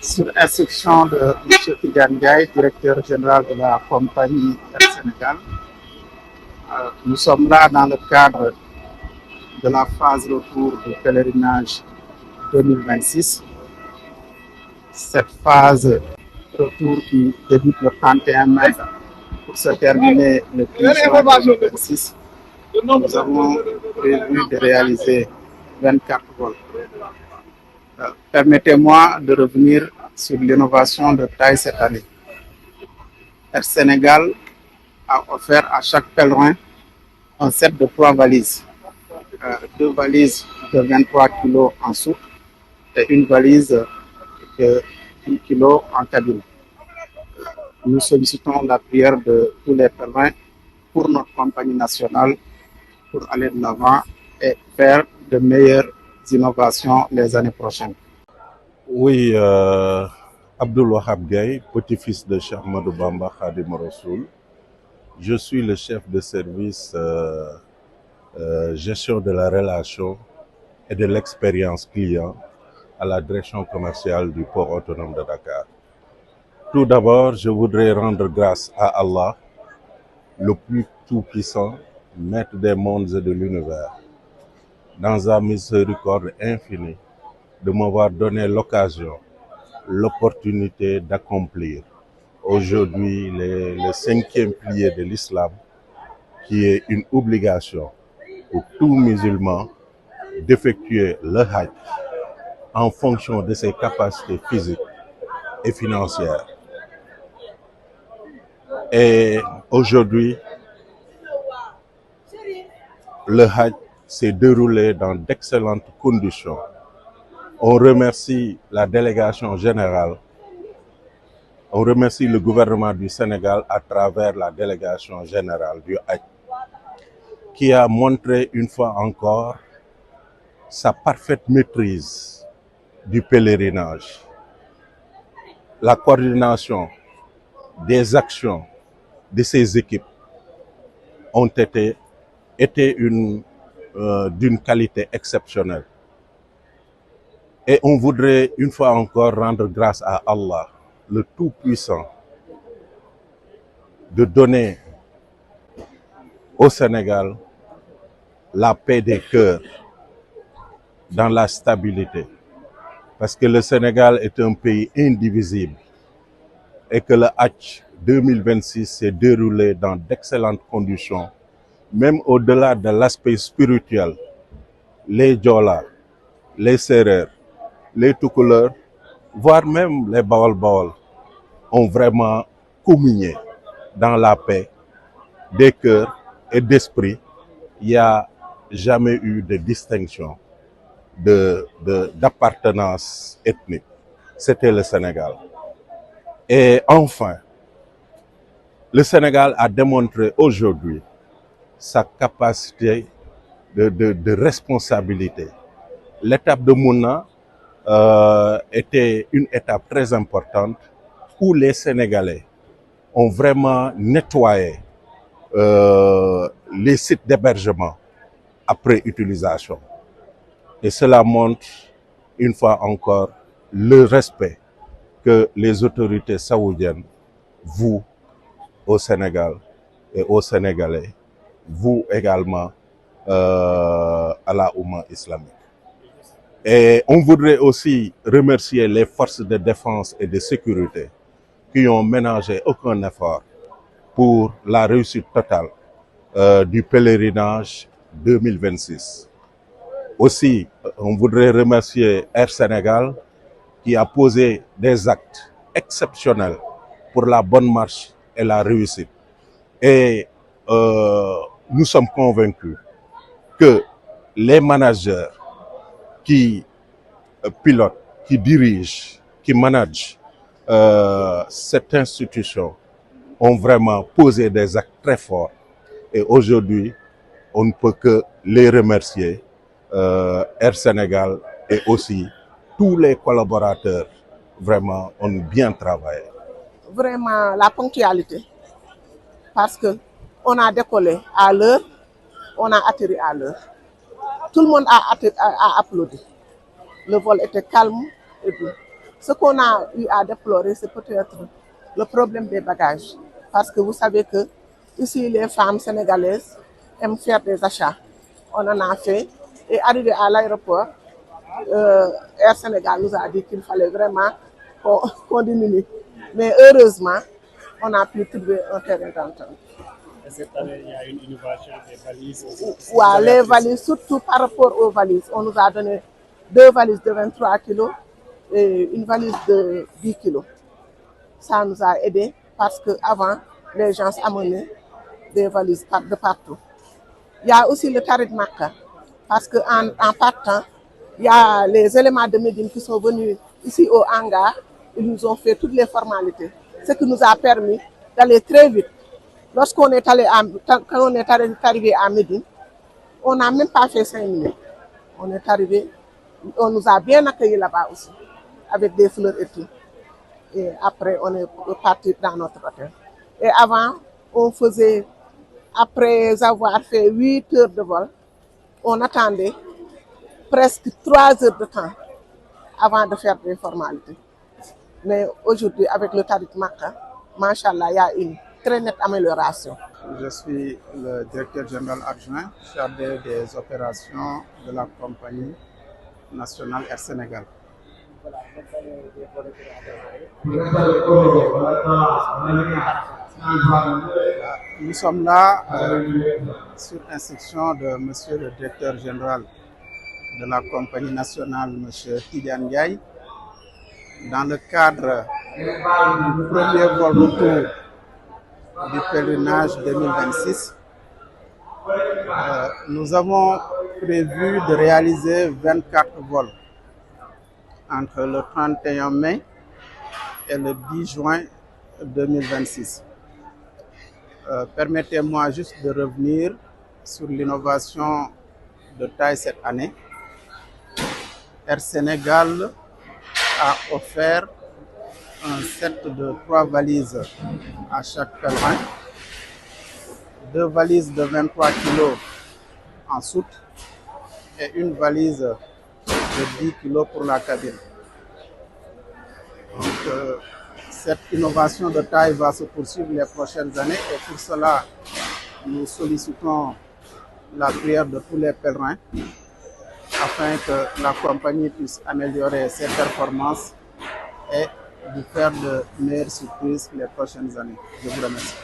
Sur instruction de M. Tidiane Ndiaye, directeur général de la compagnie Air Sénégal, nous sommes là dans le cadre de la phase retour du pèlerinage 2026. Cette phase retour qui débute le 31 mai pour se terminer le 10 juin 2026. Nous avons prévu de réaliser 24 vols. Permettez-moi de revenir sur l'innovation de taille cette année. Air Sénégal a offert à chaque pèlerin un set de 3 valises. 2 valises de 23 kg en soute et une valise de 10 kg en cabine. Nous sollicitons la prière de tous les pèlerins pour notre compagnie nationale pour aller de l'avant et faire de meilleures innovations les années prochaines. Oui, Abdoul Wahab Gaye, petit-fils de Cheikh Ahmadou Bamba Khadim Rassoul. Je suis le chef de service gestion de la relation et de l'expérience client à la direction commerciale du port autonome de Dakar. Tout d'abord, je voudrais rendre grâce à Allah, le plus tout-puissant, maître des mondes et de l'univers, dans sa miséricorde infinie, de m'avoir donné l'occasion, l'opportunité d'accomplir aujourd'hui le 5e pilier de l'islam, qui est une obligation pour tout musulman d'effectuer le hajj en fonction de ses capacités physiques et financières. Et aujourd'hui, le hajj s'est déroulé dans d'excellentes conditions. On remercie la délégation générale, on remercie le gouvernement du Sénégal à travers la délégation générale du hajj, qui a montré une fois encore sa parfaite maîtrise du pèlerinage. La coordination des actions de ces équipes ont été d'une qualité exceptionnelle. Et on voudrait une fois encore rendre grâce à Allah, le Tout-Puissant, de donner au Sénégal la paix des cœurs dans la stabilité. Parce que le Sénégal est un pays indivisible et que le Hajj 2026 s'est déroulé dans d'excellentes conditions, même au-delà de l'aspect spirituel. Les Djola, les Sérères, les Toucouleurs, voire même les Baol-Baol ont vraiment communié dans la paix des cœurs et d'esprit. Il n'y a jamais eu de distinction d'appartenance ethnique. C'était le Sénégal. Et enfin, le Sénégal a démontré aujourd'hui sa capacité de responsabilité. L'étape de Mouna était une étape très importante où les Sénégalais ont vraiment nettoyé les sites d'hébergement après utilisation. Et cela montre une fois encore le respect que les autorités saoudiennes vouent au Sénégal et aux Sénégalais, vouent également à la Oumma islamique. Et on voudrait aussi remercier les forces de défense et de sécurité qui ont ménagé aucun effort pour la réussite totale du pèlerinage 2026. Aussi, on voudrait remercier Air Sénégal qui a posé des actes exceptionnels pour la bonne marche et la réussite. Et nous sommes convaincus que les managers qui pilotent, qui dirigent, qui managent cette institution ont vraiment posé des actes très forts. Et aujourd'hui, on ne peut que les remercier, Air Sénégal et aussi tous les collaborateurs vraiment ont bien travaillé. Vraiment la ponctualité, parce que on a décollé à l'heure, on a atterri à l'heure. Tout le monde a applaudi. Le vol était calme et doux. Ce qu'on a eu à déplorer, c'est peut-être le problème des bagages. Parce que vous savez que ici, les femmes sénégalaises aiment faire des achats. On en a fait. Et arrivé à l'aéroport, Air Sénégal nous a dit qu'il fallait vraiment qu'on diminue. Mais heureusement, on a pu trouver un terrain d'entente. Et cette année, il y a une innovation des valises aussi. Ouais, les valises, surtout par rapport aux valises. On nous a donné 2 valises de 23 kilos et une valise de 10 kilos. Ça nous a aidé parce qu'avant, les gens amenaient des valises de partout. Il y a aussi le tarif Makka parce qu'en partant, il y a les éléments de Médine qui sont venus ici au hangar. Ils nous ont fait toutes les formalités, ce qui nous a permis d'aller très vite. Lorsqu'on est allé quand on est arrivé à Médine, on n'a même pas fait 5 minutes. On est arrivé, on nous a bien accueillis là-bas aussi, avec des fleurs et tout. Et après, on est parti dans notre hôtel. Et avant, on faisait, après avoir fait 8 heures de vol, on attendait presque 3 heures de temps avant de faire des formalités. Mais aujourd'hui, avec le tarif Makka, Machallah, il y a une très nette amélioration. Je suis le directeur général adjoint chargé des opérations de la compagnie nationale Air Sénégal. Nous sommes là sur instruction de Monsieur le directeur général de la compagnie nationale, Monsieur Tidiane Ndiaye, dans le cadre du premier vol retour du pèlerinage 2026. Nous avons prévu de réaliser 24 vols entre le 31 mai et le 10 juin 2026. Permettez-moi juste de revenir sur l'innovation de taille cette année. Air Sénégal a offert un set de 3 valises à chaque pèlerin, 2 valises de 23 kg en soute et une valise de 10 kg pour la cabine. Donc, cette innovation de taille va se poursuivre les prochaines années et pour cela, nous sollicitons la prière de tous les pèlerins afin que la compagnie puisse améliorer ses performances et vous faire de meilleures surprises les prochaines années. Je vous remercie.